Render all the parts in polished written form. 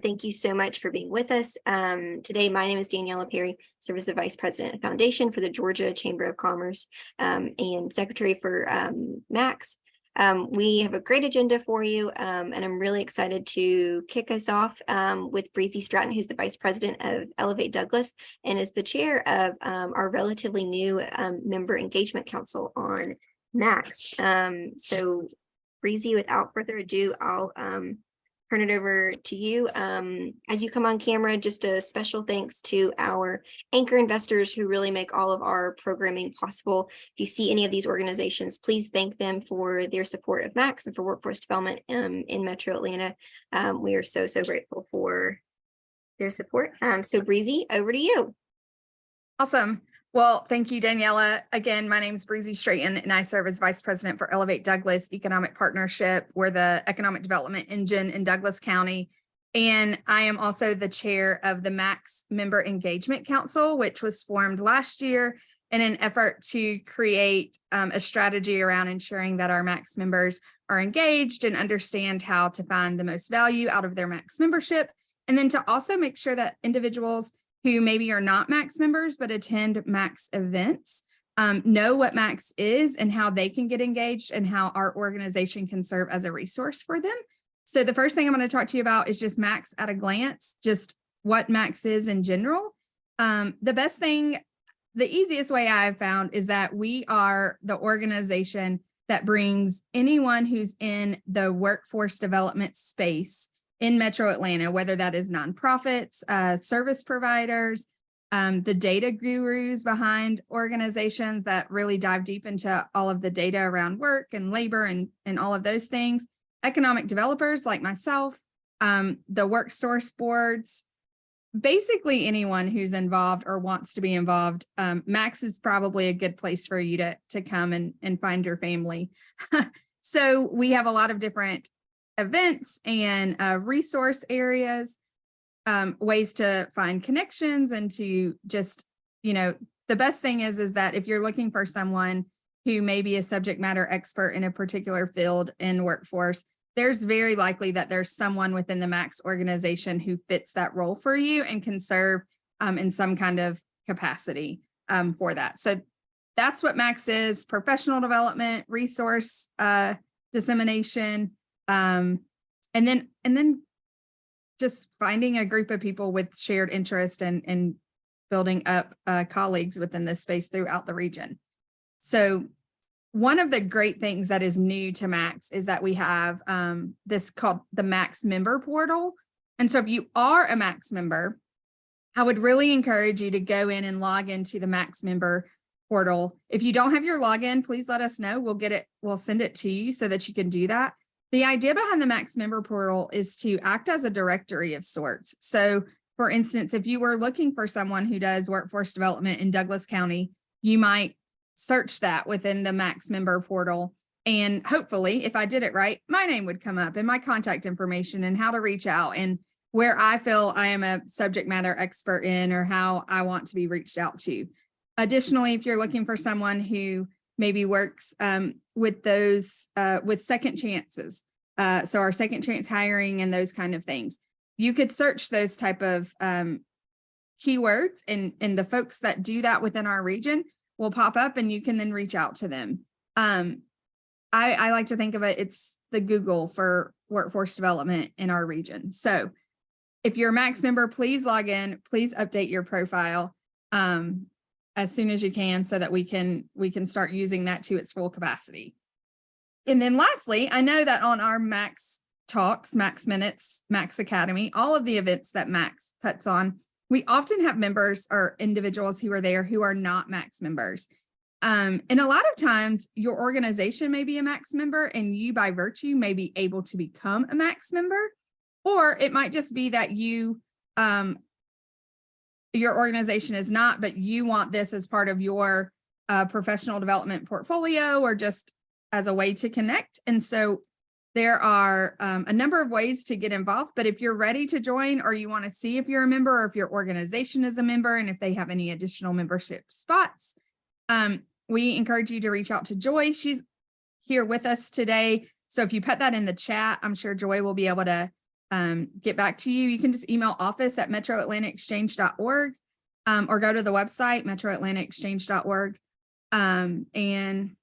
Thank you so much for being with us. Today, my name is Daniela Perry, serve as the Vice President of Foundation for the Georgia Chamber of Commerce and Secretary for MAX. We have a great agenda for you, and I'm really excited to kick us off with Breezy Stratton, who's the Vice President of Elevate Douglas and is the chair of our relatively new Member Engagement Council on MAX. So Breezy, without further ado, I'll turn it over to you. As you come on camera, just a special thanks to our anchor investors who really make all of our programming possible. If you see any of these organizations, please thank them for their support of MAX and for workforce development in Metro Atlanta. We are so grateful for their support. So Breezy, over to you. Awesome. Well, thank you, Daniela. Again, my name is Breezy Stratton, and I serve as Vice President for Elevate Douglas Economic Partnership. We're the economic development engine in Douglas County. And I am also the chair of the MAX Member Engagement Council, which was formed last year in an effort to create a strategy around ensuring that our MAX members are engaged and understand how to find the most value out of their MAX membership. And then to also make sure that individuals who maybe are not MAX members but attend MAX events know what MAX is and how they can get engaged and how our organization can serve as a resource for them. So the first thing I'm going to talk to you about is just MAX at a glance, just what MAX is in general. The easiest way I've found is that we are the organization that brings anyone who's in the workforce development space in Metro Atlanta, whether that is nonprofits, service providers, the data gurus behind organizations that really dive deep into all of the data around work and labor and all of those things, economic developers like myself, the work source boards, basically anyone who's involved or wants to be involved. MAX is probably a good place for you to come and find your family. So we have a lot of different events and resource areas, ways to find connections and to just, the best thing is that if you're looking for someone who may be a subject matter expert in a particular field in workforce, there's very likely that there's someone within the MAX organization who fits that role for you and can serve in some kind of capacity for that. So that's what MAX is: professional development, resource dissemination, and then just finding a group of people with shared interest and building up colleagues within this space throughout the region. So one of the great things that is new to MAX is that we have this called the MAX member portal. And so if you are a MAX member, I would really encourage you to go in and log into the MAX member portal. If you don't have your login, please let us know. We'll send it to you so that you can do that. The idea behind the MAX member portal is to act as a directory of sorts. So for instance, if you were looking for someone who does workforce development in Douglas County, you might search that within the MAX member portal. And hopefully, if I did it right, my name would come up and my contact information and how to reach out and where I feel I am a subject matter expert in or how I want to be reached out to. Additionally, if you're looking for someone who maybe works with those with second chances. So our second chance hiring and those kind of things. You could search those type of keywords and the folks that do that within our region will pop up and you can then reach out to them. I like to think of it's the Google for workforce development in our region. So if you're a MAX member, please log in, please update your profile as soon as you can so that we can start using that to its full capacity. And then lastly, I know that on our MAX Talks, MAX Minutes, MAX Academy, all of the events that MAX puts on, we often have members or individuals who are there who are not MAX members. And a lot of times your organization may be a MAX member and you by virtue may be able to become a MAX member, or it might just be that you your organization is not, but you want this as part of your professional development portfolio or just as a way to connect. And so there are a number of ways to get involved, but if you're ready to join or you want to see if you're a member or if your organization is a member and if they have any additional membership spots, we encourage you to reach out to Joy. She's here with us today. So if you put that in the chat, I'm sure Joy will be able to get back to you. You can just email office@metroatlanticexchange.org or go to the website, metroatlanticexchange.org. And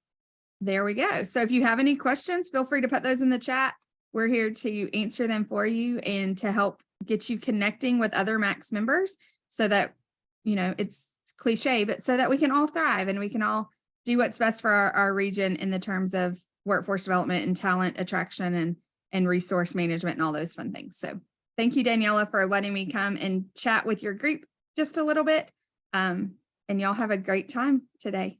there we go. So if you have any questions, feel free to put those in the chat. We're here to answer them for you and to help get you connecting with other Max members so that, it's cliche, but so that we can all thrive and we can all do what's best for our region in the terms of workforce development and talent attraction and resource management and all those fun things. So thank you, Daniela, for letting me come and chat with your group just a little bit. And y'all have a great time today.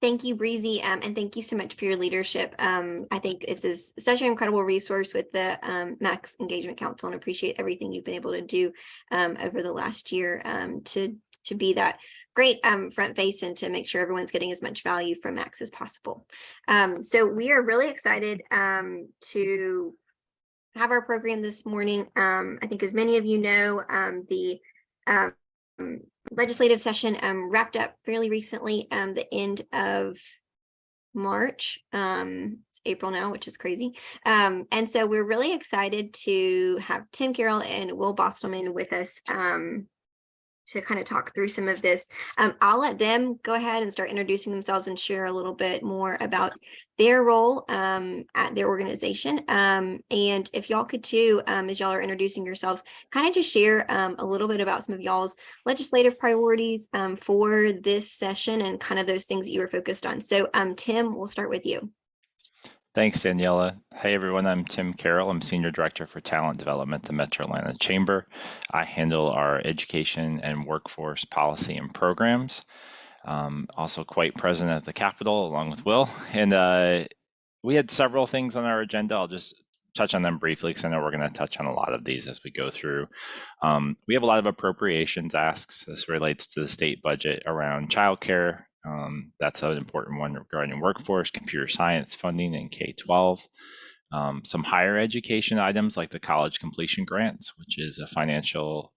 Thank you, Breezy, and thank you so much for your leadership. I think this is such an incredible resource with the Max Engagement Council, and appreciate everything you've been able to do over the last year to be that great front face and to make sure everyone's getting as much value from Max as possible. So we are really excited to have our program this morning. I think as many of you know, the legislative session wrapped up fairly recently, the end of March. It's April now, which is crazy. And so we're really excited to have Tim Cairl and Will Bostelman with us to kind of talk through some of this. I'll let them go ahead and start introducing themselves and share a little bit more about their role at their organization. And if y'all could too, as y'all are introducing yourselves, kind of just share a little bit about some of y'all's legislative priorities for this session and kind of those things that you were focused on. So Tim, we'll start with you. Thanks, Daniela. Hey, everyone. I'm Tim Cairl. I'm Senior Director for Talent Development at the Metro Atlanta Chamber. I handle our education and workforce policy and programs. Also quite present at the Capitol along with Will. And we had several things on our agenda. I'll just touch on them briefly because I know we're going to touch on a lot of these as we go through. We have a lot of appropriations asks. This relates to the state budget around childcare. That's an important one regarding workforce, computer science funding, and K-12. Some higher education items like the college completion grants, which is a financial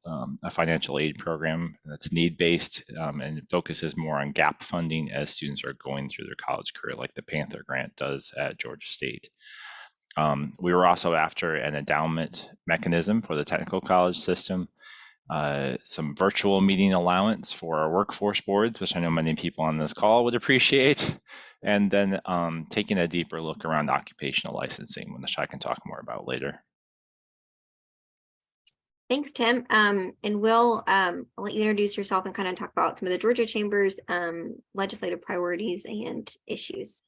aid program that's need-based and it focuses more on gap funding as students are going through their college career, like the Panther grant does at Georgia State. We were also after an endowment mechanism for the technical college system. Some virtual meeting allowance for our workforce boards, which I know many people on this call would appreciate, and then taking a deeper look around occupational licensing, which I can talk more about later. Thanks, Tim. And Will, I'll let you introduce yourself and kind of talk about some of the Georgia Chamber's legislative priorities and issues.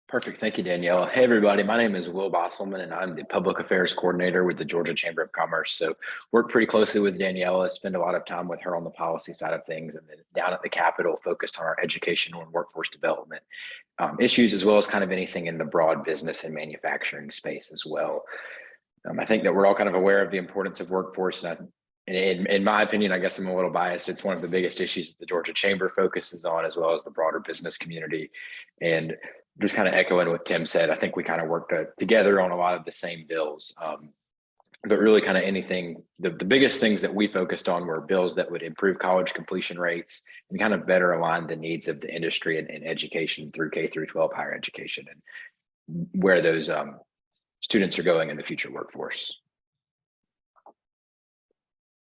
Perfect. Thank you, Danielle. Hey, everybody. My name is Will Bostelman, and I'm the Public Affairs Coordinator with the Georgia Chamber of Commerce. So work pretty closely with Daniela, spend a lot of time with her on the policy side of things, and then down at the Capitol, focused on our educational and workforce development issues, as well as kind of anything in the broad business and manufacturing space as well. I think that we're all kind of aware of the importance of workforce, and in my opinion, I guess I'm a little biased. It's one of the biggest issues that the Georgia Chamber focuses on, as well as the broader business community. And just kind of echoing what Tim said, I think we kind of worked together on a lot of the same bills. But really kind of anything, the biggest things that we focused on were bills that would improve college completion rates and kind of better align the needs of the industry and education through K through 12 higher education and where those students are going in the future workforce.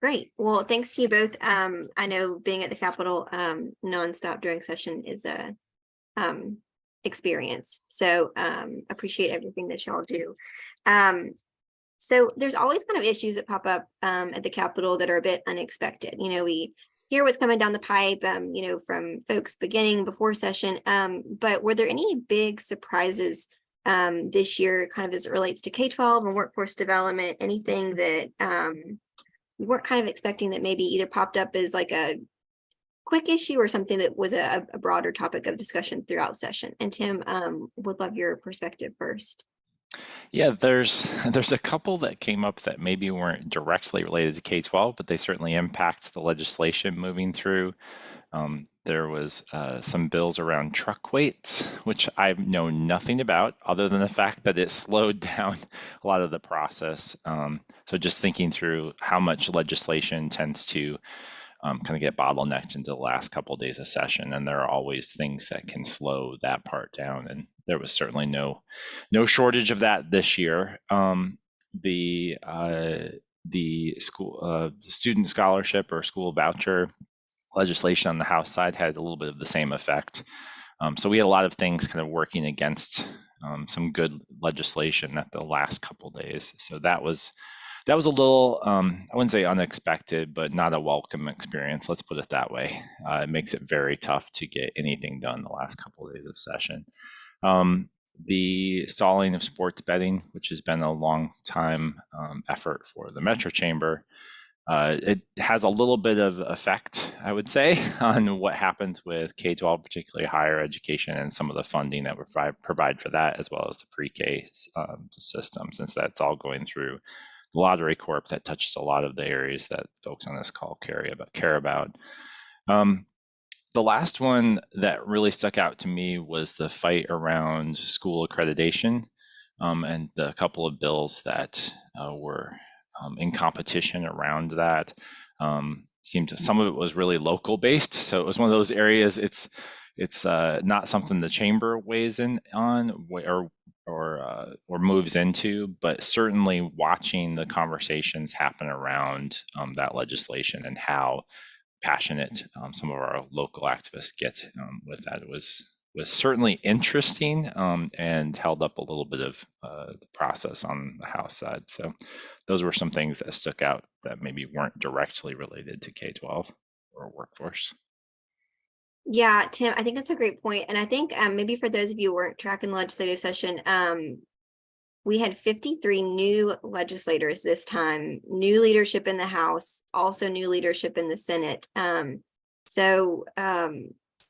Great. Well, thanks to you both. I know being at the Capitol nonstop during session is a experience. So appreciate everything that y'all do. So there's always kind of issues that pop up at the Capitol that are a bit unexpected. We hear what's coming down the pipe, from folks beginning before session. But were there any big surprises this year, kind of as it relates to K-12 and workforce development? Anything that you weren't kind of expecting that maybe either popped up as like a quick issue or something that was a broader topic of discussion throughout session? And Tim, would love your perspective first. Yeah, there's a couple that came up that maybe weren't directly related to K-12, but they certainly impact the legislation moving through. There was some bills around truck weights, which I know nothing about other than the fact that it slowed down a lot of the process. So just thinking through how much legislation tends to kind of get bottlenecked into the last couple of days of session, and there are always things that can slow that part down. And there was certainly no shortage of that this year. The school student scholarship or school voucher legislation on the House side had a little bit of the same effect. So we had a lot of things kind of working against some good legislation at the last couple of days. So that was a little, I wouldn't say unexpected, but not a welcome experience. Let's put it that way. It makes it very tough to get anything done the last couple of days of session. The stalling of sports betting, which has been a long time effort for the Metro Chamber, it has a little bit of effect, I would say, on what happens with K-12, particularly higher education, and some of the funding that we provide for that, as well as the pre-K system, since that's all going through the Lottery Corp that touches a lot of the areas that folks on this call care about. The last one that really stuck out to me was the fight around school accreditation, and the couple of bills that were in competition around that. Some of it was really local based, so it was one of those areas. It's not something the chamber weighs in on or moves into, but certainly watching the conversations happen around that legislation and how passionate some of our local activists get with that. It was certainly interesting and held up a little bit of the process on the House side. So those were some things that stuck out that maybe weren't directly related to K-12 or workforce. Yeah, Tim, I think that's a great point. And I think maybe for those of you who weren't tracking the legislative session, we had 53 new legislators this time, new leadership in the House, also new leadership in the Senate. So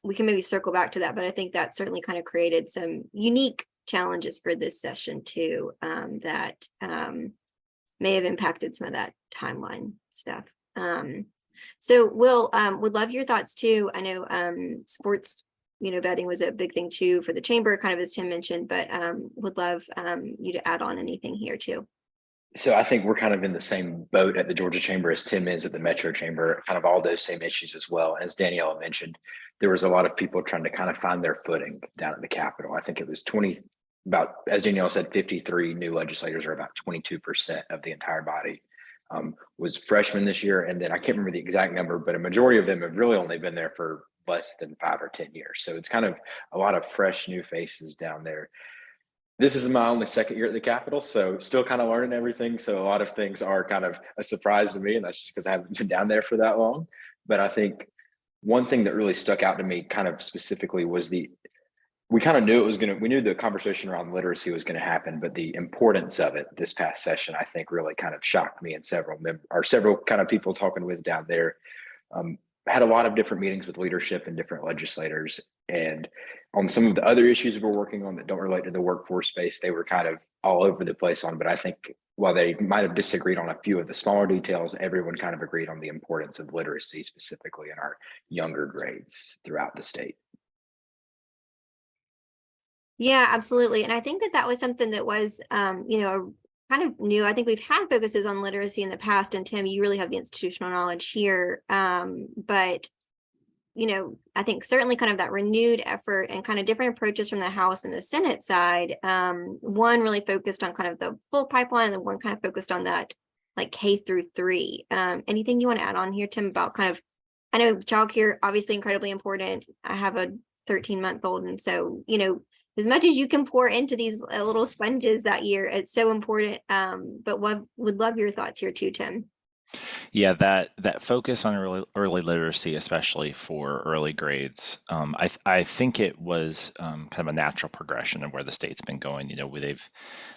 we can maybe circle back to that, but I think that certainly kind of created some unique challenges for this session too, that may have impacted some of that timeline stuff. So Will, would love your thoughts too. I know sports, betting was a big thing too for the chamber, kind of as Tim mentioned, but would love you to add on anything here too. So I think we're kind of in the same boat at the Georgia Chamber as Tim is at the Metro Chamber, kind of all those same issues as well. As Danielle mentioned, there was a lot of people trying to kind of find their footing down at the Capitol. I think it was as Danielle said, 53 new legislators, or about 22% of the entire body was freshmen this year. And then I can't remember the exact number, but a majority of them have really only been there for less than 5 or 10 years. So it's kind of a lot of fresh new faces down there. This is my only second year at the Capitol, so still kind of learning everything. So a lot of things are kind of a surprise to me, and that's just because I haven't been down there for that long. But I think one thing that really stuck out to me kind of specifically was we kind of knew we knew the conversation around literacy was going to happen, but the importance of it this past session, I think, really kind of shocked me and several kind of people talking with down there. Had a lot of different meetings with leadership and different legislators, and on some of the other issues we're working on that don't relate to the workforce space, they were kind of all over the place on. But I think while they might have disagreed on a few of the smaller details, everyone kind of agreed on the importance of literacy, specifically in our younger grades throughout the state. Yeah, absolutely. And I think that was something that was, kind of new. I think we've had focuses on literacy in the past, and Tim, you really have the institutional knowledge here. But I think certainly kind of that renewed effort and kind of different approaches from the House and the Senate side. One really focused on kind of the full pipeline, and then one kind of focused on that like K-3. Anything you want to add on here, Tim, about kind of, I know childcare obviously incredibly important. I have a 13-month-old, and so as much as you can pour into these little sponges that year, it's so important. But would love your thoughts here too, Tim. Yeah, that focus on early literacy, especially for early grades, I think it was kind of a natural progression of where the state's been going.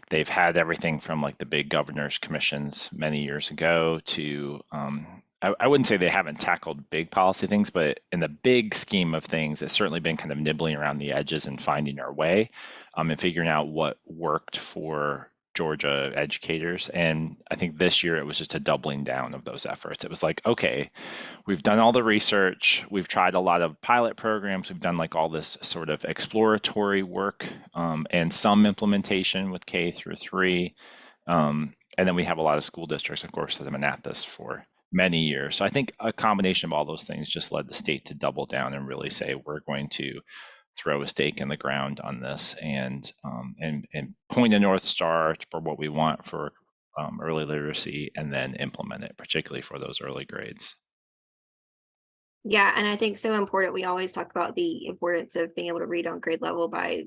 They've had everything from like the big governors commissions many years ago to I wouldn't say they haven't tackled big policy things, but in the big scheme of things, it's certainly been kind of nibbling around the edges and finding our way and figuring out what worked for Georgia educators. And I think this year it was just a doubling down of those efforts. It was like, okay, we've done all the research, we've tried a lot of pilot programs, we've done like all this sort of exploratory work and some implementation with K-3. And then we have a lot of school districts, of course, that have been at this for many years. So I think a combination of all those things just led the state to double down and really say, we're going to throw a stake in the ground on this and point a North Star for what we want for early literacy, and then implement it, particularly for those early grades. Yeah, and I think so important. We always talk about the importance of being able to read on grade level by,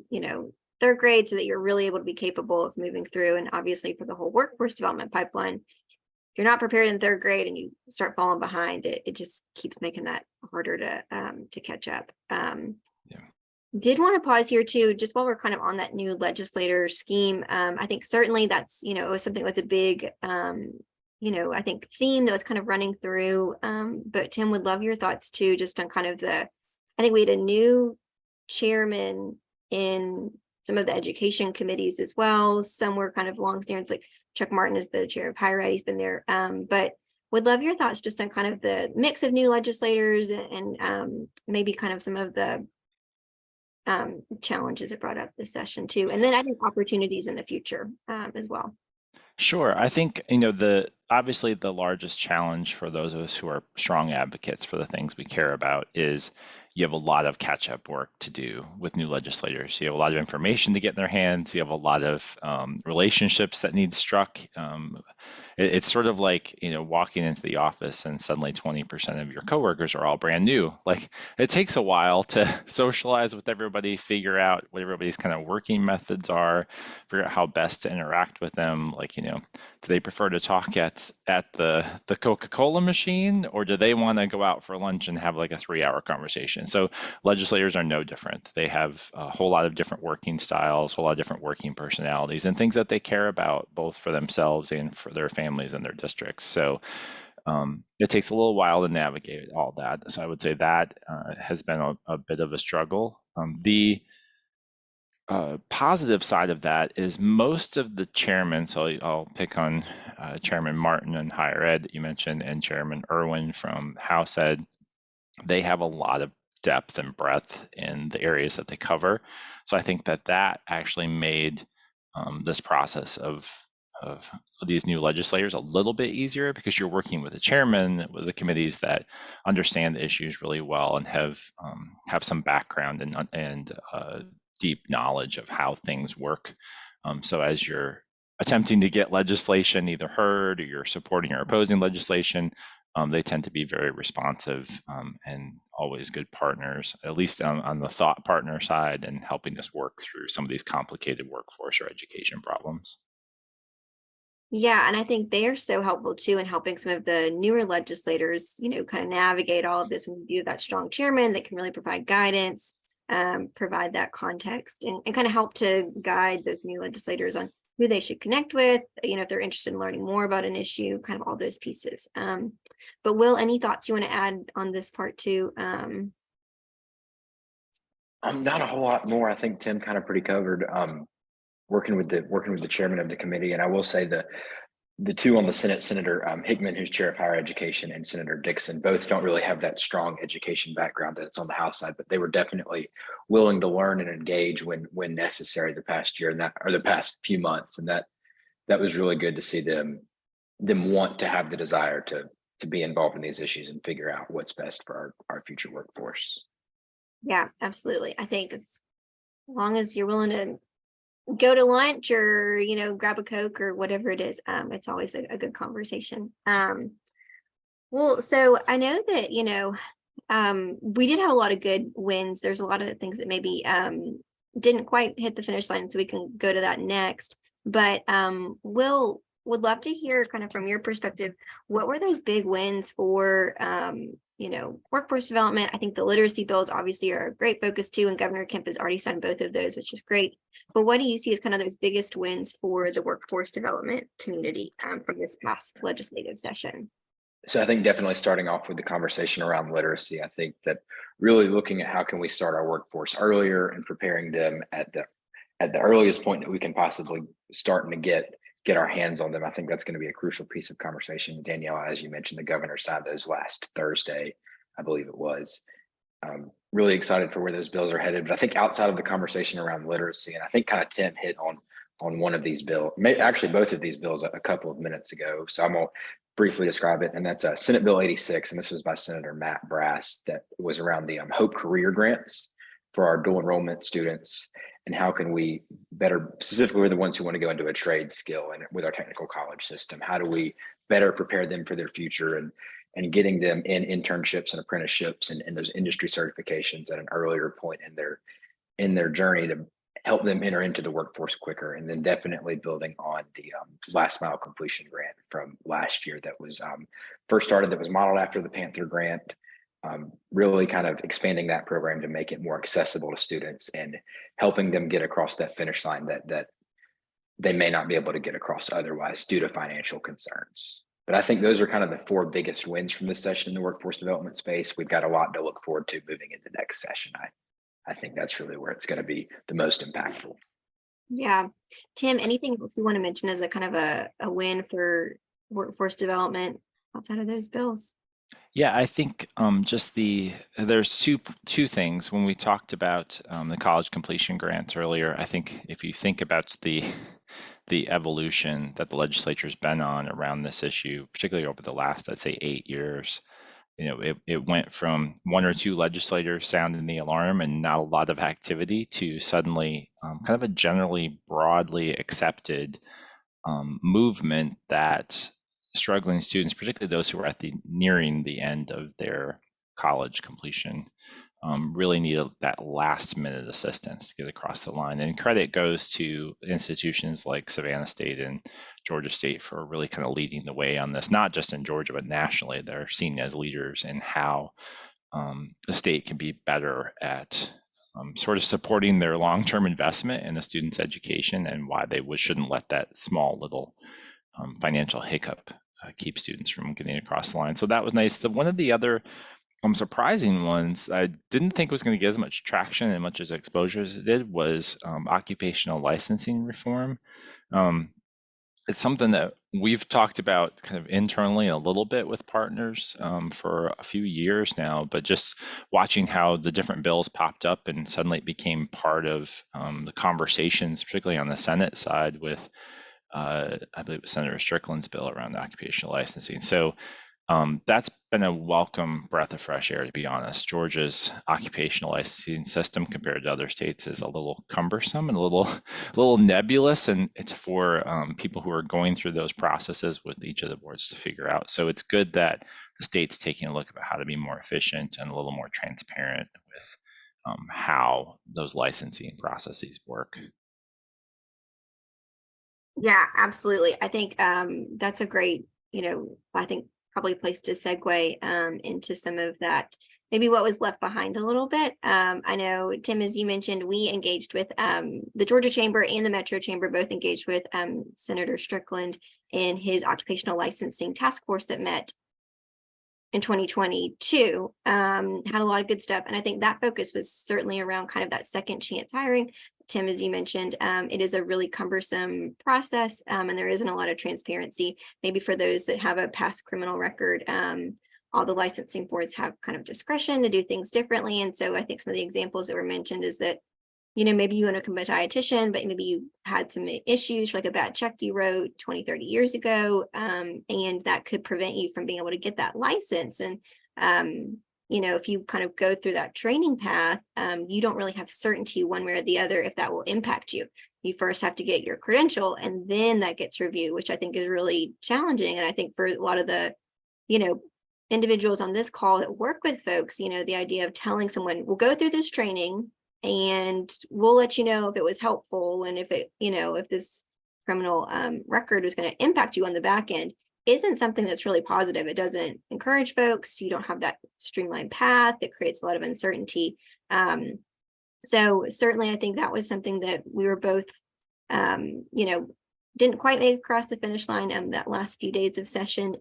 third grade, so that you're really able to be capable of moving through. And obviously for the whole workforce development pipeline, if you're not prepared in third grade and you start falling behind, it just keeps making that harder to catch up. Did want to pause here too, just while we're kind of on that new legislator scheme. I think certainly that's, it was something that was a big, I think theme that was kind of running through. But Tim, would love your thoughts too, just on kind of I think we had a new chairman in some of the education committees as well. Some were kind of longstanding, like Chuck Martin is the chair of higher ed, he's been there. But would love your thoughts just on kind of the mix of new legislators and maybe kind of some of the challenges it brought up this session too. And then I think opportunities in the future as well. Sure. I think, obviously the largest challenge for those of us who are strong advocates for the things we care about is you have a lot of catch-up work to do with new legislators. You have a lot of information to get in their hands. You have a lot of relationships that need struck. It's sort of like, walking into the office and suddenly 20% of your coworkers are all brand new. Like, it takes a while to socialize with everybody, figure out what everybody's kind of working methods are, figure out how best to interact with them. Like, do they prefer to talk at the Coca-Cola machine, or do they want to go out for lunch and have like a 3-hour conversation? So legislators are no different. They have a whole lot of different working styles, a whole lot of different working personalities, and things that they care about both for themselves and for their families and their districts. So it takes a little while to navigate all that. So I would say that has been a bit of a struggle. The positive side of that is most of the chairmen, so I'll pick on Chairman Martin in higher ed that you mentioned, and Chairman Irwin from House Ed. They have a lot of depth and breadth in the areas that they cover. So I think that actually made this process of these new legislators a little bit easier, because you're working with the chairman, with the committees that understand the issues really well and have some background and deep knowledge of how things work. So as you're attempting to get legislation either heard, or you're supporting or opposing legislation, they tend to be very responsive and always good partners, at least on the thought partner side, and helping us work through some of these complicated workforce or education problems. Yeah, and I think they are so helpful too in helping some of the newer legislators, kind of navigate all of this. When you have that strong chairman that can really provide guidance, provide that context, and kind of help to guide those new legislators on who they should connect with, if they're interested in learning more about an issue, kind of all those pieces. But Will, any thoughts you want to add on this part too? Not a whole lot more. I think Tim kind of pretty covered. Working with the chairman of the committee, and I will say the two on the Senate, Senator Hickman, who's chair of higher education, and Senator Dixon, both don't really have that strong education background that's on the House side, but they were definitely willing to learn and engage when necessary the past year, or the past few months, and that was really good to see them want to have the desire to be involved in these issues and figure out what's best for our future workforce. Yeah, absolutely. I think as long as you're willing to go to lunch or grab a Coke or whatever it is, it's always a good conversation. Well, so I know that we did have a lot of good wins. There's a lot of things that maybe didn't quite hit the finish line, so we can go to that next. But Will, would love to hear kind of from your perspective, what were those big wins for workforce development? I think the literacy bills obviously are a great focus too, and Governor Kemp has already signed both of those, which is great. But what do you see as kind of those biggest wins for the workforce development community from this past legislative session? So I think definitely starting off with the conversation around literacy. I think that really looking at how can we start our workforce earlier and preparing them at the earliest point that we can possibly start to get our hands on them. I think that's going to be a crucial piece of conversation. Danielle, as you mentioned, the governor signed those last Thursday, I believe it was. Really excited for where those bills are headed. But I think outside of the conversation around literacy, and I think kind of Tim hit on one of these bills, actually both of these bills a couple of minutes ago. So I'm gonna briefly describe it. And that's Senate Bill 86. And this was by Senator Matt Brass, that was around the Hope Career Grants for our dual enrollment students. And how can we better, specifically the ones who want to go into a trade skill and with our technical college system, how do we better prepare them for their future and getting them in internships and apprenticeships and those industry certifications at an earlier point in their journey to help them enter into the workforce quicker. And then definitely building on the last mile completion grant from last year that was first started, that was modeled after the Panther grant, really kind of expanding that program to make it more accessible to students and helping them get across that finish line that they may not be able to get across otherwise due to financial concerns. But I think those are kind of the 4 biggest wins from this session in the workforce development space. We've got a lot to look forward to moving into next session. I think that's really where it's going to be the most impactful. Yeah. Tim, anything else you want to mention as a kind of a win for workforce development outside of those bills? Yeah, I think there's two things. When we talked about the college completion grants earlier, I think if you think about the evolution that the legislature's been on around this issue, particularly over the last, I'd say, 8 years, it went from 1 or 2 legislators sounding the alarm and not a lot of activity to suddenly kind of a generally broadly accepted movement that struggling students, particularly those who are nearing the end of their college completion, really need that last minute assistance to get across the line. And credit goes to institutions like Savannah State and Georgia State for really kind of leading the way on this, not just in Georgia, but nationally. They're seen as leaders in how the state can be better at sort of supporting their long-term investment in the student's education and why they shouldn't let that small little financial hiccup keep students from getting across the line. So that was nice. One of the other surprising ones I didn't think was going to get as much traction and much as exposure as it did was occupational licensing reform. It's something that we've talked about kind of internally a little bit with partners for a few years now, but just watching how the different bills popped up and suddenly it became part of the conversations, particularly on the Senate side with, I believe it was Senator Strickland's bill around occupational licensing. So that's been a welcome breath of fresh air, to be honest. Georgia's occupational licensing system compared to other states is a little cumbersome and a little nebulous, and it's for people who are going through those processes with each of the boards to figure out. So it's good that the state's taking a look at how to be more efficient and a little more transparent with how those licensing processes work. Yeah, absolutely. I think that's a great, I think probably place to segue into some of that, maybe what was left behind a little bit. I know, Tim, as you mentioned, we engaged with the Georgia Chamber and the Metro Chamber, both engaged with Senator Strickland in his occupational licensing task force that met in 2022. Had a lot of good stuff. And I think that focus was certainly around kind of that second chance hiring. Tim, as you mentioned, it is a really cumbersome process, and there isn't a lot of transparency. Maybe for those that have a past criminal record, all the licensing boards have kind of discretion to do things differently. And so I think some of the examples that were mentioned is that, maybe you want to become a dietitian, but maybe you had some issues, like a bad check you wrote 20, 30 years ago, and that could prevent you from being able to get that license. And if you kind of go through that training path, you don't really have certainty one way or the other if that will impact you. You first have to get your credential and then that gets reviewed, which I think is really challenging. And I think for a lot of the, individuals on this call that work with folks, the idea of telling someone, we'll go through this training and we'll let you know if it was helpful and if it, if this criminal record was going to impact you on the back end, isn't something that's really positive. It doesn't encourage folks. You don't have that streamlined path. It creates a lot of uncertainty. So certainly I think that was something that we were both, didn't quite make across the finish line that last few days of session.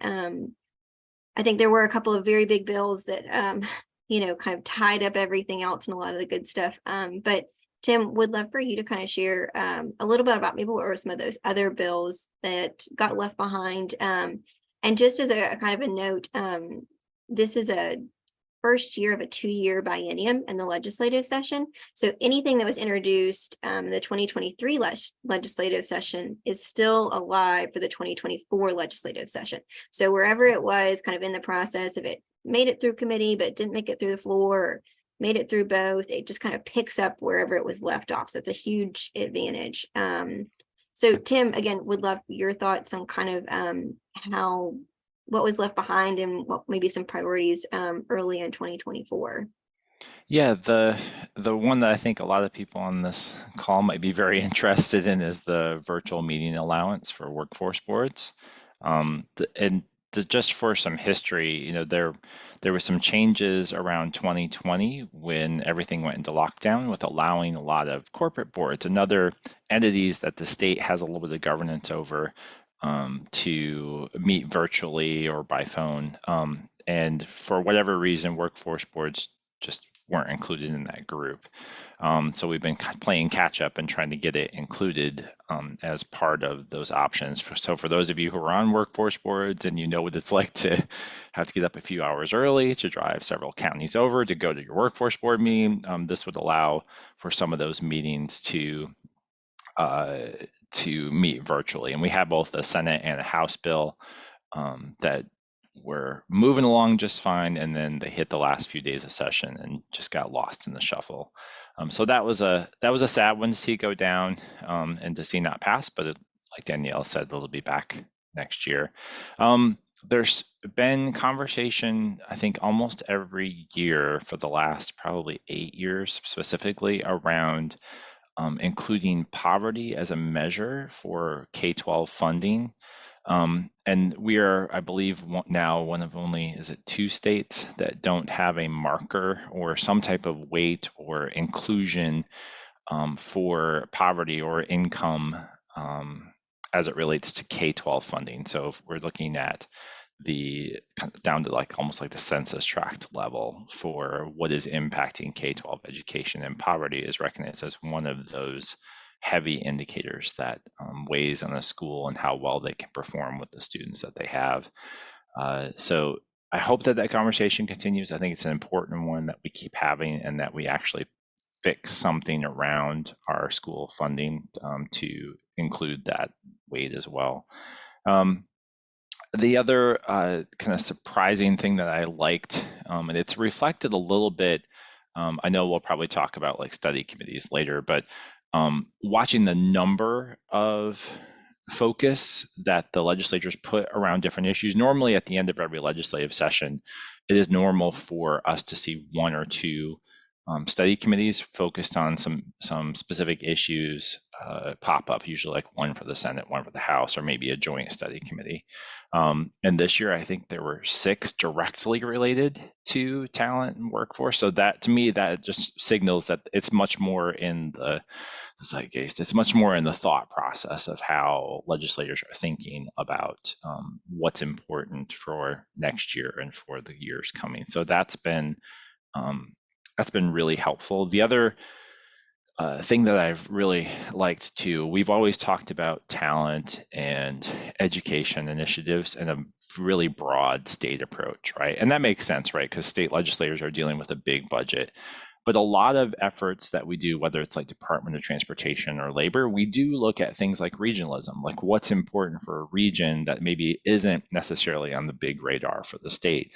I think there were a couple of very big bills that, kind of tied up everything else and a lot of the good stuff. But Tim, would love for you to kind of share a little bit about maybe what were some of those other bills that got left behind. And just as a kind of a note, this is a first year of a 2-year biennium in the legislative session. So anything that was introduced in the 2023 legislative session is still alive for the 2024 legislative session. So wherever it was kind of in the process, if it made it through committee but didn't make it through the floor, or made it through both, it just kind of picks up wherever it was left off. So it's a huge advantage. So Tim, again, would love your thoughts on kind of what was left behind and what maybe some priorities early in 2024. Yeah, the one that I think a lot of people on this call might be very interested in is the virtual meeting allowance for workforce boards. Just for some history, you know, there were some changes around 2020 when everything went into lockdown, with allowing a lot of corporate boards and other entities that the state has a little bit of governance over to meet virtually or by phone. And for whatever reason, workforce boards just weren't included in that group. So we've been playing catch up and trying to get it included as part of those options. So for those of you who are on workforce boards and you know what it's like to have to get up a few hours early to drive several counties over to go to your workforce board meeting, this would allow for some of those meetings to meet virtually. And we have both a Senate and a House bill that were moving along just fine, and then they hit the last few days of session and just got lost in the shuffle. So that was a sad one to see go down and to see not pass, but like Danielle said, it'll be back next year. There's been conversation, I think, almost every year for the last probably 8 years specifically around including poverty as a measure for K-12 funding. And we are, I believe, now one of only, is it 2 states that don't have a marker or some type of weight or inclusion for poverty or income as it relates to K-12 funding. So if we're looking at the down to like almost like the census tract level for what is impacting K-12 education, and poverty is recognized as one of those heavy indicators that weighs on a school and how well they can perform with the students that they have. So I hope that that conversation continues. I think it's an important one that we keep having, and that we actually fix something around our school funding to include that weight as well. The other kind of surprising thing that I liked, and it's reflected a little bit, I know we'll probably talk about like study committees later, but watching the number of focus that the legislatures put around different issues. Normally at the end of every legislative session, it is normal for us to see 1 or 2 study committees focused on some specific issues pop up, usually like 1 for the Senate, 1 for the House, or maybe a joint study committee. And this year, I think there were 6 directly related to talent and workforce. So that, to me, that just signals that it's much more in the zeitgeist. It's much more in the thought process of how legislators are thinking about what's important for next year and for the years coming. So that's been really helpful. The other thing that I've really liked too, we've always talked about talent and education initiatives in a really broad state approach, right? And that makes sense, right? Because state legislators are dealing with a big budget. But a lot of efforts that we do, whether it's like Department of Transportation or Labor, we do look at things like regionalism, like what's important for a region that maybe isn't necessarily on the big radar for the state.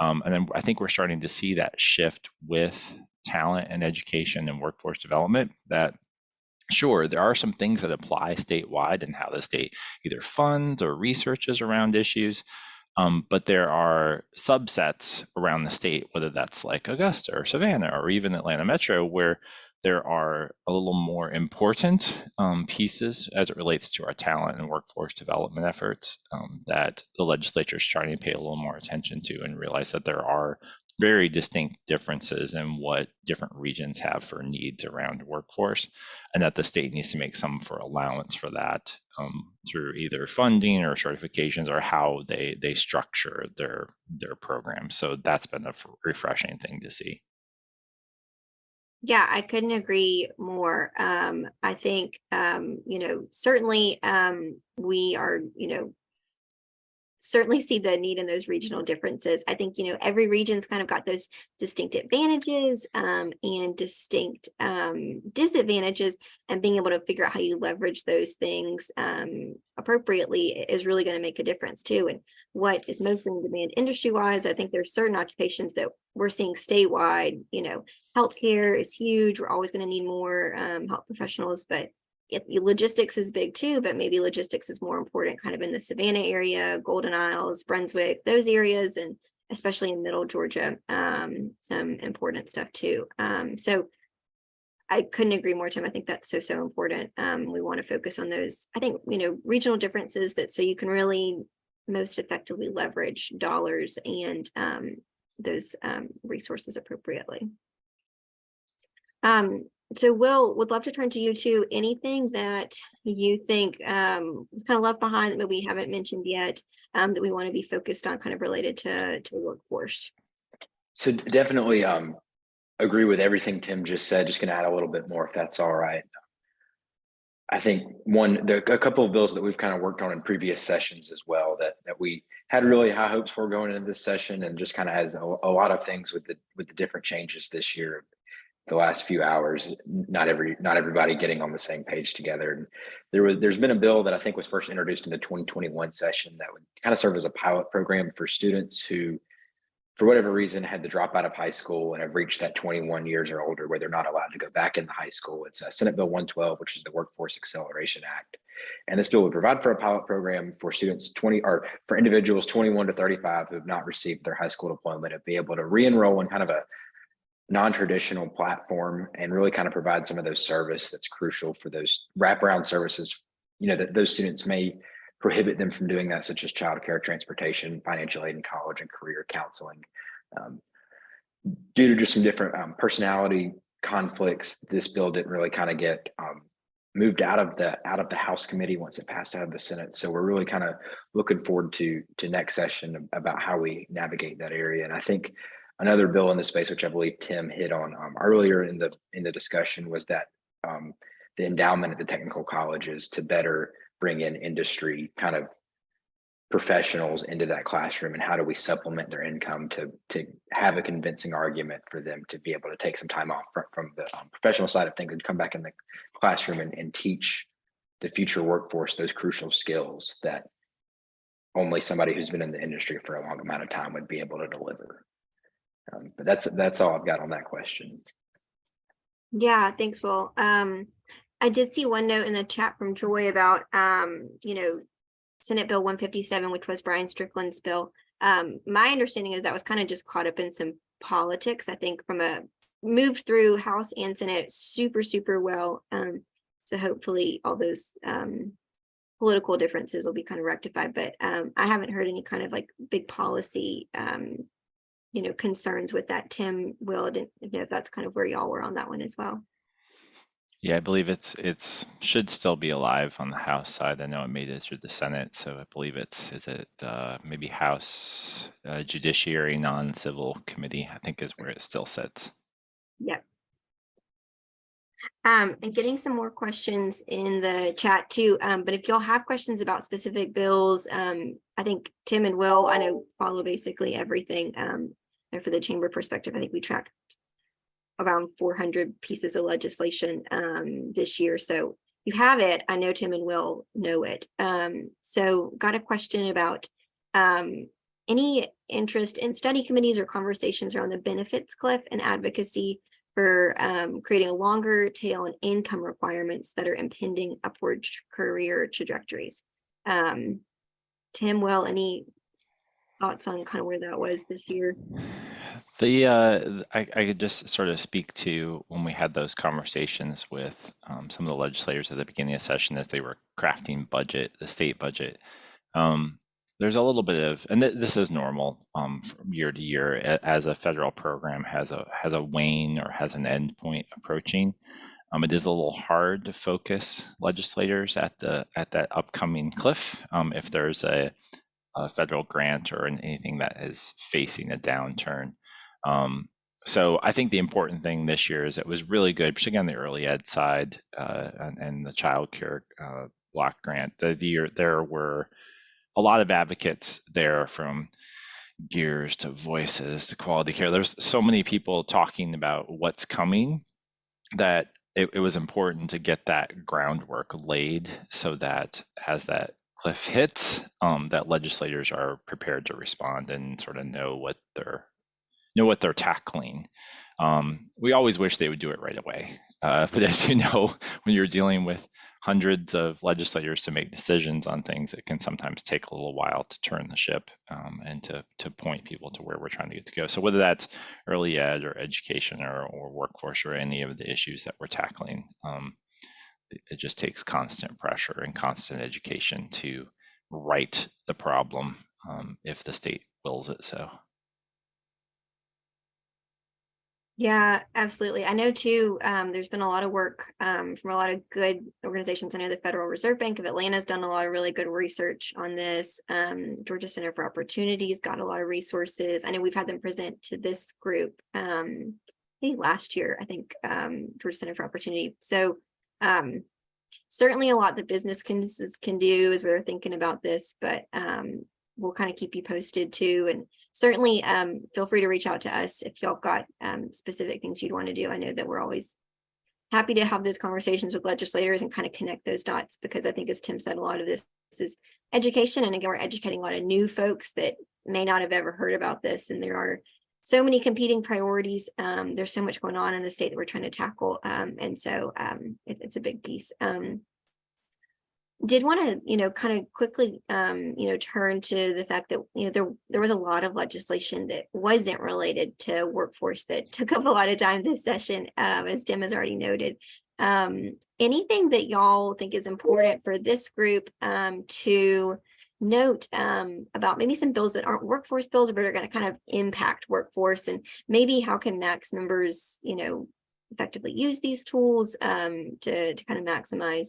And then I think we're starting to see that shift with talent and education and workforce development, that sure, there are some things that apply statewide and how the state either funds or researches around issues. But there are subsets around the state, whether that's like Augusta or Savannah or even Atlanta Metro, where there are a little more important pieces as it relates to our talent and workforce development efforts that the legislature is starting to pay a little more attention to, and realize that there are very distinct differences in what different regions have for needs around workforce, and that the state needs to make some for allowance for that through either funding or certifications, or how they structure their programs. So that's been a refreshing thing to see. Yeah, I couldn't agree more. I think, certainly we are, certainly see the need in those regional differences. I think, every region's kind of got those distinct advantages and distinct disadvantages, and being able to figure out how you leverage those things appropriately is really going to make a difference too. And what is most in demand industry wise, I think there's certain occupations that we're seeing statewide. Healthcare is huge. We're always going to need more health professionals, but logistics is big too, but maybe logistics is more important kind of in the Savannah area, Golden Isles, Brunswick, those areas, and especially in middle Georgia, some important stuff too. So I couldn't agree more, Tim. I think that's so important. We want to focus on those, I think, regional differences, that so you can really most effectively leverage dollars and those resources appropriately. So Will, would love to turn to you too. Anything that you think was kind of left behind that we haven't mentioned yet, that we want to be focused on, kind of related to the workforce? So definitely agree with everything Tim just said. Just going to add a little bit more, if that's all right. I think a couple of bills that we've kind of worked on in previous sessions as well, that we had really high hopes for going into this session, and just kind of has a lot of things with the different changes this year. The last few hours, not everybody getting on the same page together. And there's been a bill that I think was first introduced in the 2021 session that would kind of serve as a pilot program for students who, for whatever reason, had to drop out of high school and have reached that 21 years or older where they're not allowed to go back into high school. It's Senate Bill 112, which is the Workforce Acceleration Act. And this bill would provide for a pilot program for students for individuals 21 to 35 who have not received their high school diploma, to be able to re-enroll in kind of a non-traditional platform and really kind of provide some of those service that's crucial for those wraparound services, that those students may prohibit them from doing that, such as childcare, transportation, financial aid in college, and career counseling. Due to just some different personality conflicts, this bill didn't really kind of get moved out of the House committee once it passed out of the Senate. So we're really kind of looking forward to next session about how we navigate that area. And I think another bill in this space, which I believe Tim hit on earlier in the discussion, was that the endowment at the technical colleges to better bring in industry kind of professionals into that classroom, and how do we supplement their income to have a convincing argument for them to be able to take some time off from the professional side of things and come back in the classroom and teach the future workforce those crucial skills that only somebody who's been in the industry for a long amount of time would be able to deliver. But that's all I've got on that question. Yeah, thanks, Will. I did see one note in the chat from Joy about Senate Bill 157, which was Brian Strickland's bill. My understanding is that was kind of just caught up in some politics. I think moved through House and Senate super well. So hopefully all those political differences will be kind of rectified. But I haven't heard any kind of like big policy concerns with that. Tim, Will, I didn't know if that's kind of where y'all were on that one as well. Yeah, I believe it's should still be alive on the House side. I know it made it through the Senate, so I believe maybe House Judiciary Non-Civil Committee, I think, is where it still sits. Yep. And getting some more questions in the chat too. But if y'all have questions about specific bills, I think Tim and Will, I know, follow basically everything. And for the chamber perspective, I think we tracked around 400 pieces of legislation this year. So you have it. I know Tim and Will know it. So got a question about any interest in study committees or conversations around the benefits cliff and advocacy for creating a longer tail and income requirements that are impending upward career trajectories. Tim, Will, any thoughts on kind of where that was this year? I could just sort of speak to when we had those conversations with some of the legislators at the beginning of session as they were crafting the state budget. There's a little bit of, and this is normal from year to year, as a federal program has a wane or has an end point approaching. It is a little hard to focus legislators at that upcoming cliff if there's a federal grant or anything that is facing a downturn. So I think the important thing this year is it was really good, particularly on the early ed side and the child care block grant. There were a lot of advocates there, from Gears to Voices to Quality Care. There's so many people talking about what's coming that it was important to get that groundwork laid so that as that cliff hits, that legislators are prepared to respond and sort of know what they're tackling. We always wish they would do it right away. But as you know, when you're dealing with hundreds of legislators to make decisions on things, it can sometimes take a little while to turn the ship and to point people to where we're trying to get to go. So whether that's early ed or education or workforce or any of the issues that we're tackling, it just takes constant pressure and constant education to right the problem if the state wills it so. Yeah, absolutely. I know too, there's been a lot of work from a lot of good organizations. I know the Federal Reserve Bank of Atlanta has done a lot of really good research on this. Georgia Center for Opportunities got a lot of resources. I know we've had them present to this group maybe last year, I think, Georgia Center for Opportunity. So certainly a lot the business can do as we're thinking about this, but we'll kind of keep you posted too. And certainly feel free to reach out to us if y'all got specific things you'd want to do. I know that we're always happy to have those conversations with legislators and kind of connect those dots, because I think, as Tim said, a lot of this is education. And again, we're educating a lot of new folks that may not have ever heard about this. And there are so many competing priorities. There's so much going on in the state that we're trying to tackle. And so it's a big piece. Did want to, kind of quickly, turn to the fact that, there was a lot of legislation that wasn't related to workforce that took up a lot of time this session, as Tim has already noted. Anything that y'all think is important for this group to note about maybe some bills that aren't workforce bills, but are going to kind of impact workforce, and maybe how can Max members, effectively use these tools to kind of maximize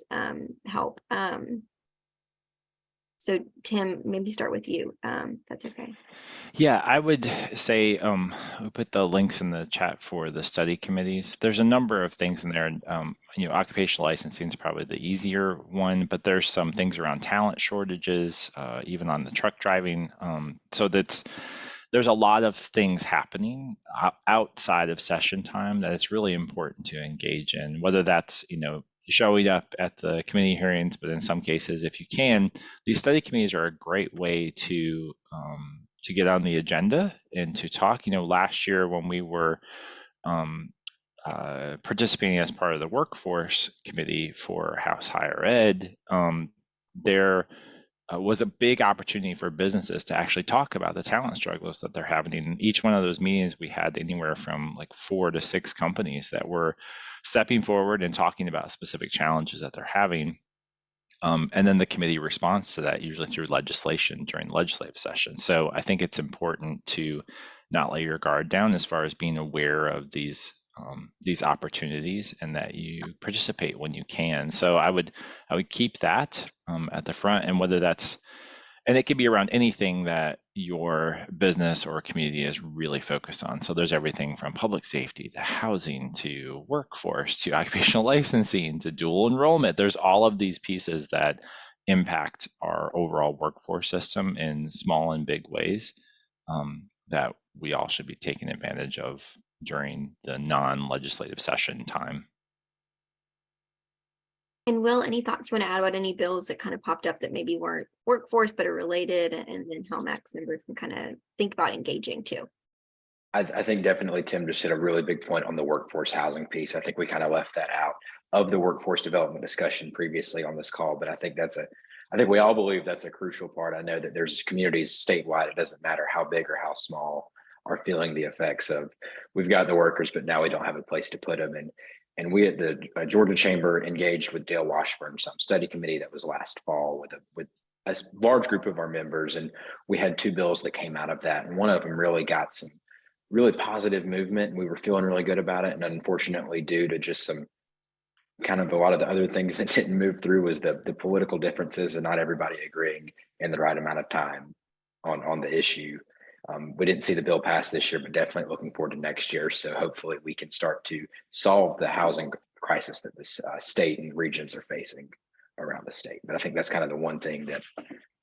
help. So Tim, maybe start with you. That's okay. Yeah, I would say we put the links in the chat for the study committees. There's a number of things in there. Occupational licensing is probably the easier one, but there's some things around talent shortages, even on the truck driving. So there's a lot of things happening outside of session time that it's really important to engage in, whether that's, showing up at the committee hearings, but in some cases, if you can, these study committees are a great way to get on the agenda and to talk. Last year when we were participating as part of the workforce committee for House Higher Ed, there was a big opportunity for businesses to actually talk about the talent struggles that they're having. In each one of those meetings, we had anywhere from like 4 to 6 companies that were stepping forward and talking about specific challenges that they're having. And then the committee responds to that, usually through legislation during legislative session. So I think it's important to not let your guard down as far as being aware of these opportunities, and that you participate when you can. So I would keep that at the front, and whether that's, and it could be around anything that your business or community is really focused on. So there's everything from public safety to housing to workforce to occupational licensing to dual enrollment. There's all of these pieces that impact our overall workforce system in small and big ways that we all should be taking advantage of during the non-legislative session time. And Will, any thoughts you want to add about any bills that kind of popped up that maybe weren't workforce but are related, and then how Max members can kind of think about engaging too? I think definitely Tim just hit a really big point on the workforce housing piece. I think we kind of left that out of the workforce development discussion previously on this call, but I think we all believe that's a crucial part. I know that there's communities statewide, it doesn't matter how big or how small, are feeling the effects of, we've got the workers, but now we don't have a place to put them. And we at the Georgia Chamber engaged with Dale Washburn's study committee that was last fall with a large group of our members. And we had 2 bills that came out of that. And one of them really got some really positive movement, and we were feeling really good about it. And unfortunately, due to just some kind of a lot of the other things that didn't move through, was the political differences and not everybody agreeing in the right amount of time on the issue. We didn't see the bill pass this year, but definitely looking forward to next year. So hopefully we can start to solve the housing crisis that this state and regions are facing around the state. But I think that's kind of the one thing that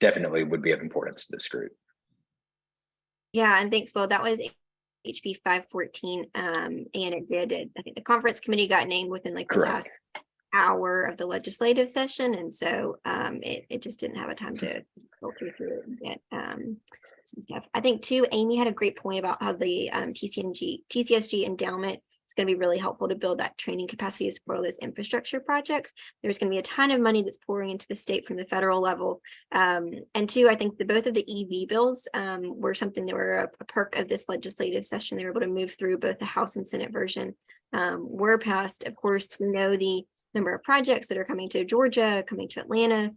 definitely would be of importance to this group. Yeah, and thanks, Will. That was HB 514, and I think the conference committee got named within like the Correct. last hour of the legislative session, and so it just didn't have a time to filter through it and get some stuff. I think too, Amy had a great point about how the TCSG endowment is going to be really helpful to build that training capacity to support those infrastructure projects. There's going to be a ton of money that's pouring into the state from the federal level. And two, I think both of the EV bills were something that were a perk of this legislative session. They were able to move through both the House and Senate version were passed. Of course, we know the number of projects that are coming to Georgia, coming to Atlanta.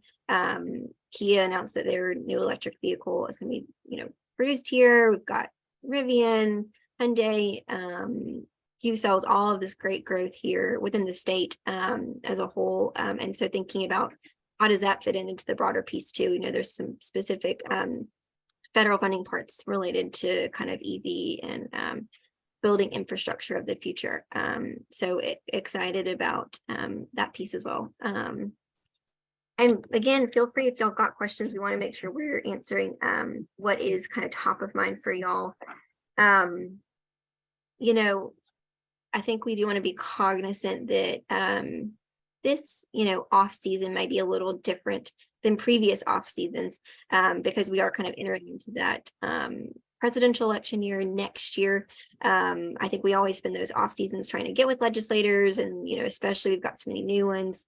Kia announced that their new electric vehicle is going to be, produced here. We've got Rivian, Hyundai, Q cells, all of this great growth here within the state as a whole. And so thinking about how does that fit into the broader piece too? There's some specific federal funding parts related to kind of EV and building infrastructure of the future. So excited about that piece as well. And again, feel free if y'all got questions. We want to make sure we're answering what is kind of top of mind for y'all. I think we do want to be cognizant that this, off season might be a little different than previous off seasons because we are kind of entering into that presidential election year next year. I think we always spend those off seasons trying to get with legislators, and especially we've got so many new ones.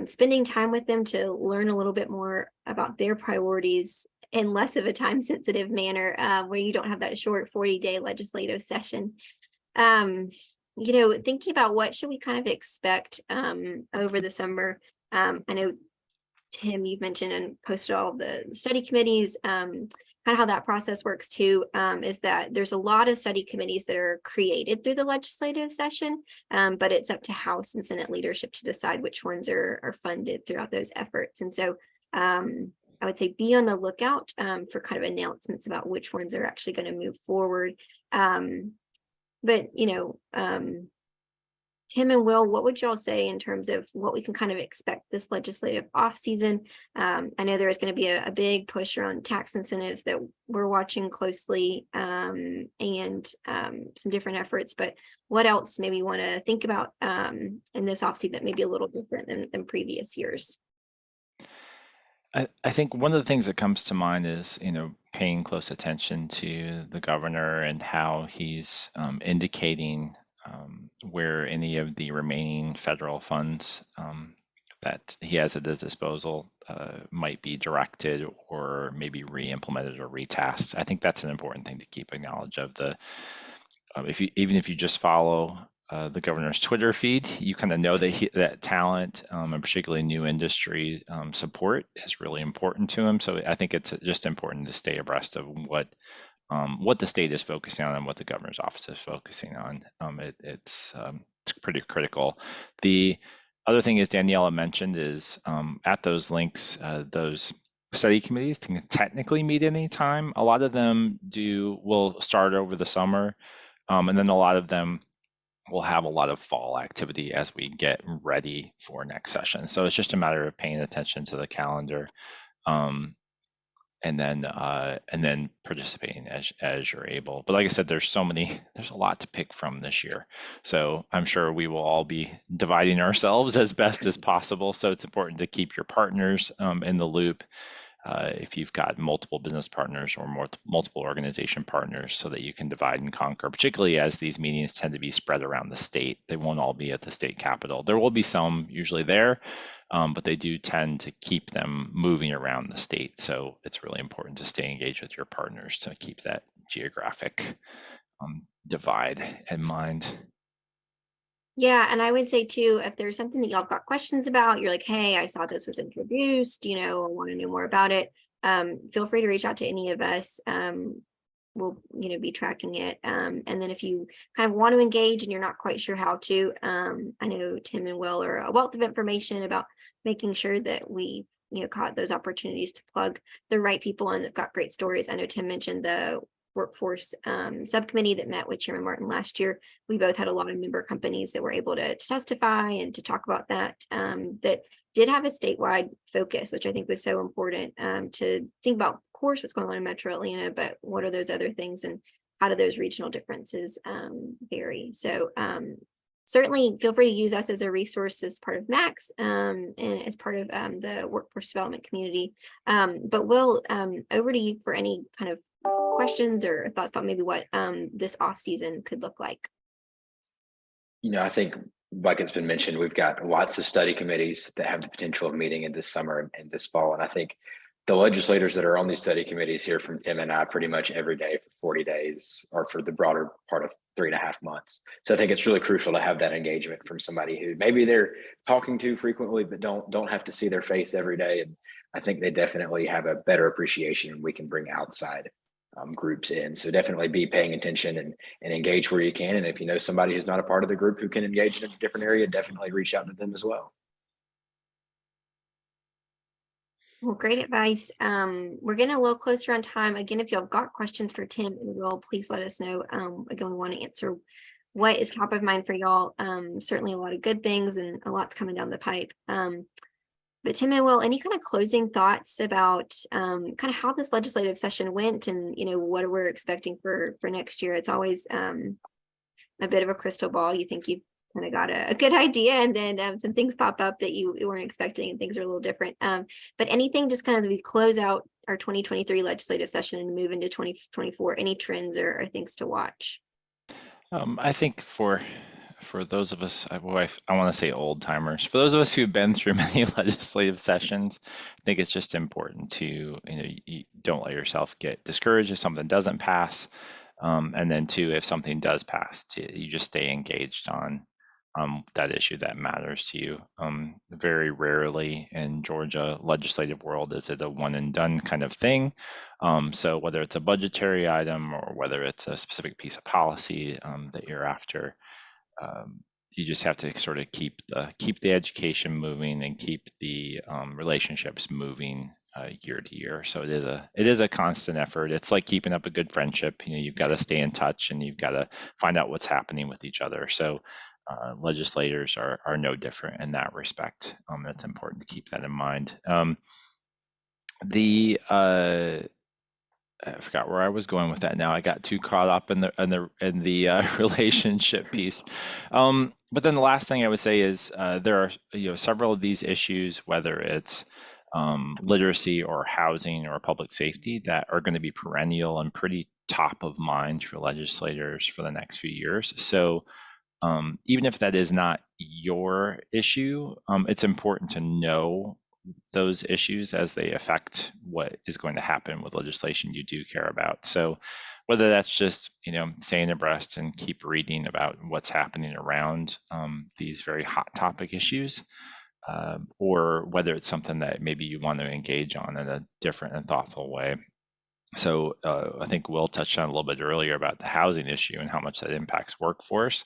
Spending time with them to learn a little bit more about their priorities in less of a time sensitive manner, where you don't have that short 40-day legislative session. Thinking about what should we kind of expect over the summer. I know, Tim, you've mentioned and posted all the study committees, kind of how that process works too, is that there's a lot of study committees that are created through the legislative session, but it's up to House and Senate leadership to decide which ones are funded throughout those efforts. And so I would say be on the lookout for kind of announcements about which ones are actually going to move forward. But Tim and Will, what would y'all say in terms of what we can kind of expect this legislative off season? I know there is going to be a big push around tax incentives that we're watching closely, and some different efforts, but what else maybe you want to think about in this off season that may be a little different than previous years? I think one of the things that comes to mind is, paying close attention to the governor and how he's indicating where any of the remaining federal funds that he has at his disposal might be directed or maybe re-implemented or retasked. I think that's an important thing to keep knowledge of. Even if you just follow the governor's Twitter feed, you kind of know that talent and particularly new industry support is really important to him. So I think it's just important to stay abreast of what the state is focusing on and what the governor's office is focusing on. It's pretty critical. The other thing is Daniela mentioned is at those links, those study committees can technically meet anytime. A lot of them will start over the summer, and then a lot of them will have a lot of fall activity as we get ready for next session. So it's just a matter of paying attention to the calendar. And then participating as you're able. But like I said, there's a lot to pick from this year. So I'm sure we will all be dividing ourselves as best as possible. So it's important to keep your partners in the loop. If you've got multiple business partners or multiple organization partners, so that you can divide and conquer, particularly as these meetings tend to be spread around the state. They won't all be at the state capitol. There will be some usually there, but they do tend to keep them moving around the state. So it's really important to stay engaged with your partners to keep that geographic divide in mind. Yeah, and I would say too, if there's something that y'all got questions about, you're like, hey, I saw this was introduced, I want to know more about it. Feel free to reach out to any of us. We'll, be tracking it. And then if you kind of want to engage and you're not quite sure how to, I know Tim and Will are a wealth of information about making sure that we, caught those opportunities to plug the right people in that've got great stories. I know Tim mentioned the workforce subcommittee that met with Chairman Martin last year. We both had a lot of member companies that were able to testify and to talk about that, that did have a statewide focus, which I think was so important, to think about, of course, what's going on in Metro Atlanta, but what are those other things and how do those regional differences vary? So certainly feel free to use us as a resource as part of MAX and as part of the workforce development community. But Will, over to you for any kind of questions or thoughts about maybe what this off season could look like. I think, like it's been mentioned, we've got lots of study committees that have the potential of meeting in this summer and this fall. And I think the legislators that are on these study committees hear from Tim and I pretty much every day for 40 days or for the broader part of 3.5 months. So I think it's really crucial to have that engagement from somebody who maybe they're talking to frequently, but don't have to see their face every day. And I think they definitely have a better appreciation when we can bring outside groups in. So definitely be paying attention and engage where you can. And if you know somebody who's not a part of the group who can engage in a different area, definitely reach out to them as well. Well, great advice. We're getting a little closer on time. Again, if y'all got questions for Tim and Will, please let us know. Again, we want to answer what is top of mind for y'all. Certainly a lot of good things and a lot's coming down the pipe. But Tim and Will, any kind of closing thoughts about kind of how this legislative session went and, what we're expecting for next year? It's always a bit of a crystal ball. You think you've kind of got a good idea, and then some things pop up that you weren't expecting and things are a little different. But anything just kind of as we close out our 2023 legislative session and move into 2024, any trends or things to watch? I think for those of us, I want to say old timers, for those of us who've been through many legislative sessions, I think it's just important to, you don't let yourself get discouraged if something doesn't pass. And then two, if something does pass, you just stay engaged on that issue that matters to you. Very rarely in Georgia legislative world is it a one and done kind of thing. So whether it's a budgetary item or whether it's a specific piece of policy that you're after, you just have to sort of keep the education moving and keep the relationships moving year to year. So it is a constant effort. It's like keeping up a good friendship. You've got to stay in touch and you've got to find out what's happening with each other. So legislators are no different in that respect. It's important to keep that in mind. I forgot where I was going with that now. I got too caught up in the relationship piece. But then the last thing I would say is there are several of these issues, whether it's literacy or housing or public safety, that are going to be perennial and pretty top of mind for legislators for the next few years. So even if that is not your issue, it's important to know those issues as they affect what is going to happen with legislation you do care about. So whether that's just, staying abreast and keep reading about what's happening around these very hot topic issues, or whether it's something that maybe you want to engage on in a different and thoughtful way. So I think Will touched on a little bit earlier about the housing issue and how much that impacts workforce.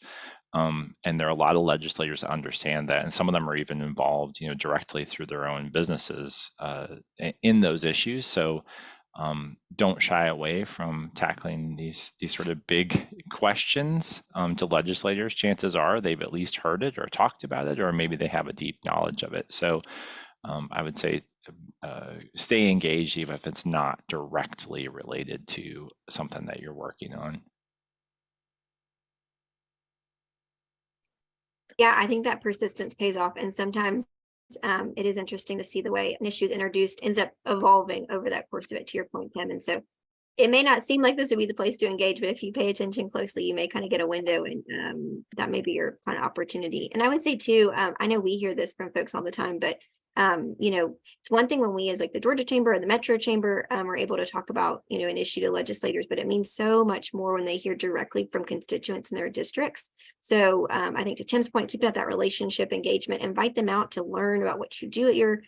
And there are a lot of legislators that understand that, and some of them are even involved, directly through their own businesses in those issues. So don't shy away from tackling these sort of big questions to legislators. Chances are they've at least heard it or talked about it, or maybe they have a deep knowledge of it. So I would say stay engaged, even if it's not directly related to something that you're working on. Yeah, I think that persistence pays off. And sometimes it is interesting to see the way an issue is introduced ends up evolving over that course of it, to your point, Tim. And so it may not seem like this would be the place to engage, but if you pay attention closely, you may kind of get a window, and that may be your kind of opportunity. And I would say too, I know we hear this from folks all the time, but it's one thing when we as like the Georgia Chamber or the Metro Chamber are able to talk about, an issue to legislators, but it means so much more when they hear directly from constituents in their districts. So I think to Tim's point, keep that relationship engagement, invite them out to learn about what you do at your,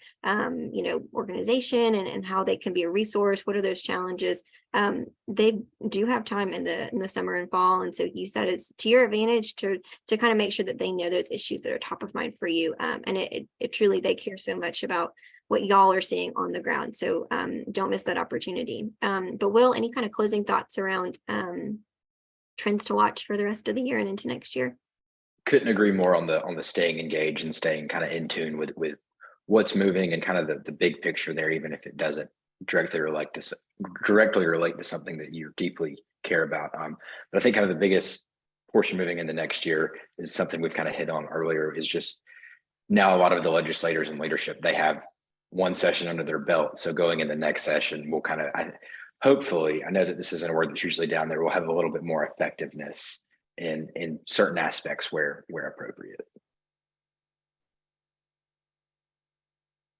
organization and how they can be a resource. What are those challenges? They do have time in the summer and fall. And so use that as to your advantage to kind of make sure that they know those issues that are top of mind for you. And it truly, they care so much about what y'all are seeing on the ground. So don't miss that opportunity. But Will, any kind of closing thoughts around trends to watch for the rest of the year and into next year? Couldn't agree more on the staying engaged and staying kind of in tune with what's moving and kind of the big picture there, even if it doesn't directly relate to something that you deeply care about. But I think kind of the biggest portion moving into next year is something we've kind of hit on earlier, is just now a lot of the legislators and leadership, they have one session under their belt. So going in the next session, we'll kind of, hopefully, I know that this isn't a word that's usually down there, we'll have a little bit more effectiveness in certain aspects where appropriate.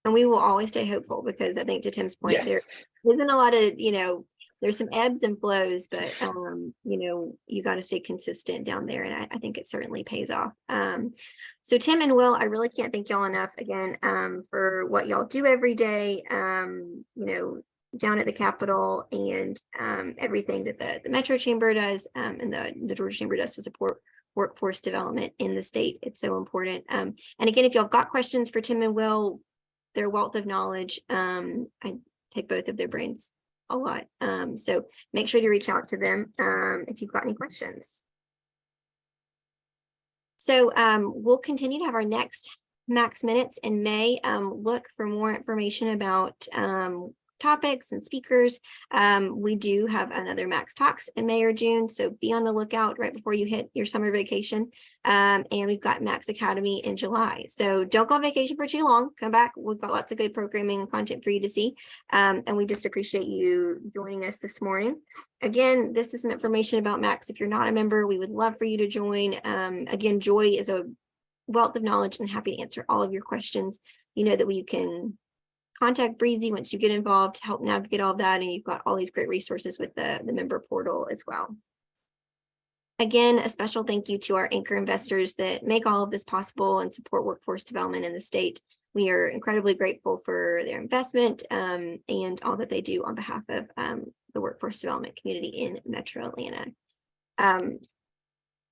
And we will always stay hopeful, because I think, to Tim's point, Yes. there isn't a lot of, there's some ebbs and flows, but you got to stay consistent down there, and I think it certainly pays off. So Tim and Will, I really can't thank y'all enough again for what y'all do every day, down at the Capitol, and everything that the Metro Chamber does, and the Georgia Chamber does to support workforce development in the state. It's so important. And again, if y'all have got questions for Tim and Will, their wealth of knowledge, I pick both of their brains a lot. So make sure to reach out to them if you've got any questions. So we'll continue to have our next Max Minutes in May. Look for more information about topics and speakers. We do have another Max Talks in May or June, so be on the lookout right before you hit your summer vacation. And we've got Max Academy in July, so don't go on vacation for too long. Come back, we've got lots of good programming and content for you to see, and we just appreciate you joining us this morning. Again, this is some information about Max. If you're not a member, we would love for you to join. Again, Joy is a wealth of knowledge and happy to answer all of your questions. You know that we can contact Breezy once you get involved to help navigate all of that, and you've got all these great resources with the member portal as well. Again, a special thank you to our anchor investors that make all of this possible and support workforce development in the state. We are incredibly grateful for their investment and all that they do on behalf of the workforce development community in Metro Atlanta.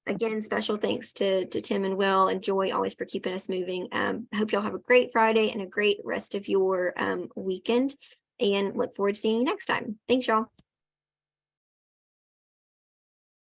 Again, special thanks to Tim and Will and Joy, always for keeping us moving. I hope y'all have a great Friday and a great rest of your weekend, and look forward to seeing you next time. Thanks, y'all.